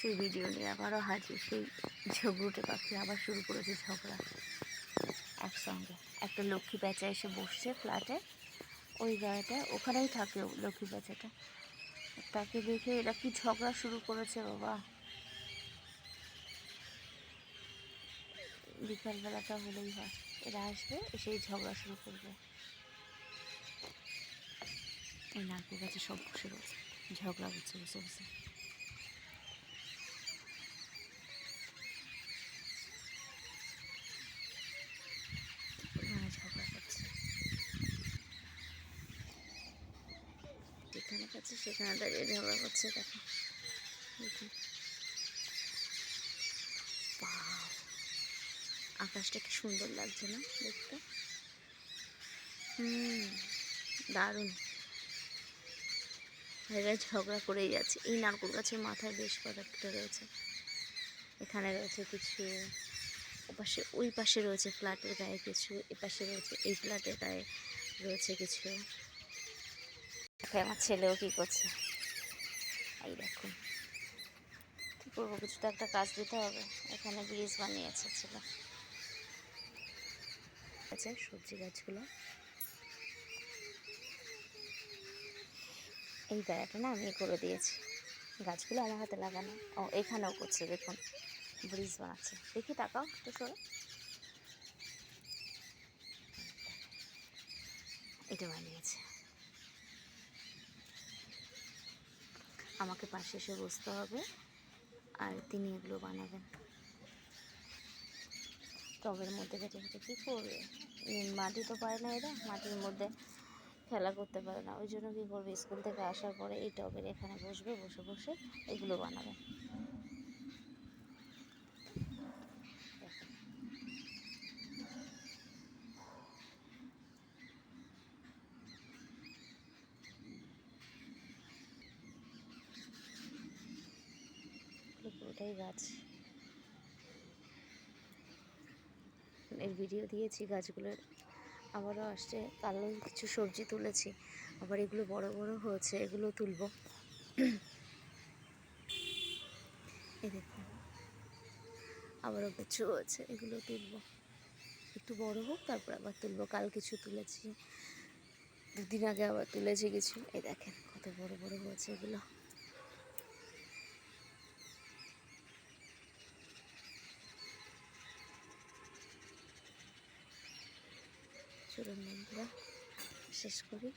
সেই ভিডিও নিয়ে আবারও হাজির। সেই ঝগড়ুটে পাখি আবার শুরু করেছে ঝগড়া। একসঙ্গে একটা লক্ষ্মী প্যাঁচা এসে বসছে ফ্ল্যাটে, ওই গাড়িটা ওখানেই থাকে লক্ষ্মী প্যাঁচাটা। তাকে দেখে এরা কি ঝগড়া শুরু করেছে বাবা। বিকালবেলাটা হলেই হয়, এরা আসবে এসেই ঝগড়া শুরু করবে। এই নারকেল গাছে সব বসে রয়েছে, ঝগড়া করছে বসে বসে। ঝগড়া করছে, যেখানে কাছে সেখানে দাঁড়িয়ে ঝগড়া করছে। দেখো আকাশটা কি সুন্দর লাগছে না দেখতে? দারুণ। এরা ঝগড়া করেই যাচ্ছে। এই নারকেল গাছের মাথায় বেশ কয়েকটা রয়েছে, এখানে রয়েছে কিছু, ওপাশে ওই পাশে রয়েছে ফ্ল্যাটের গায়ে কিছু, এপাশে রয়েছে এই ফ্ল্যাটের গায়ে রয়েছে কিছু। আমার ছেলেও কি করছে, এই দেখুন। কী করবো, কিছু তো একটা কাজ দিতে হবে। এখানে ব্রিজ বানিয়েছে ছেলে। আছে সবজি গাছগুলো। এই বেড়াটা না আমি করে দিয়েছি, গাছগুলো আমার হাতে লাগানো। ও এখানেও করছে, দেখুন ব্রিজ বানাচ্ছে। দেখি তাকাও একটু সরে, এটা বানিয়েছে। আমাকে পাশে এসে বসতে হবে, আর তিনি এগুলো বানাবেন। টবের মধ্যে কেটে কেটে কী করবে, মাটি তো পায় না, এরা মাটির মধ্যে খেলা করতে পারে না। ওই জন্য কী করবে, স্কুল থেকে আসার পরে এই টবের এখানে বসবে, বসে বসে এগুলো বানাবে। পুরোটাই গাছ। এর ভিডিও দিয়েছি গাছগুলোর, আবারও আসছে। কালো কিছু সবজি তুলেছি, আবার এগুলো বড় বড় হয়েছে, এগুলো তুলবো। এই দেখুন আবারও কিছু হয়েছে, এগুলো তুলবো। একটু বড় হোক তারপর আবার তুলবো। কাল কিছু তুলেছি, দুদিন আগে আবার তুলেছি কিছু। এই দেখেন কত বড় বড় হয়েছে এগুলো। চলুন বন্ধুরা শেষ করি।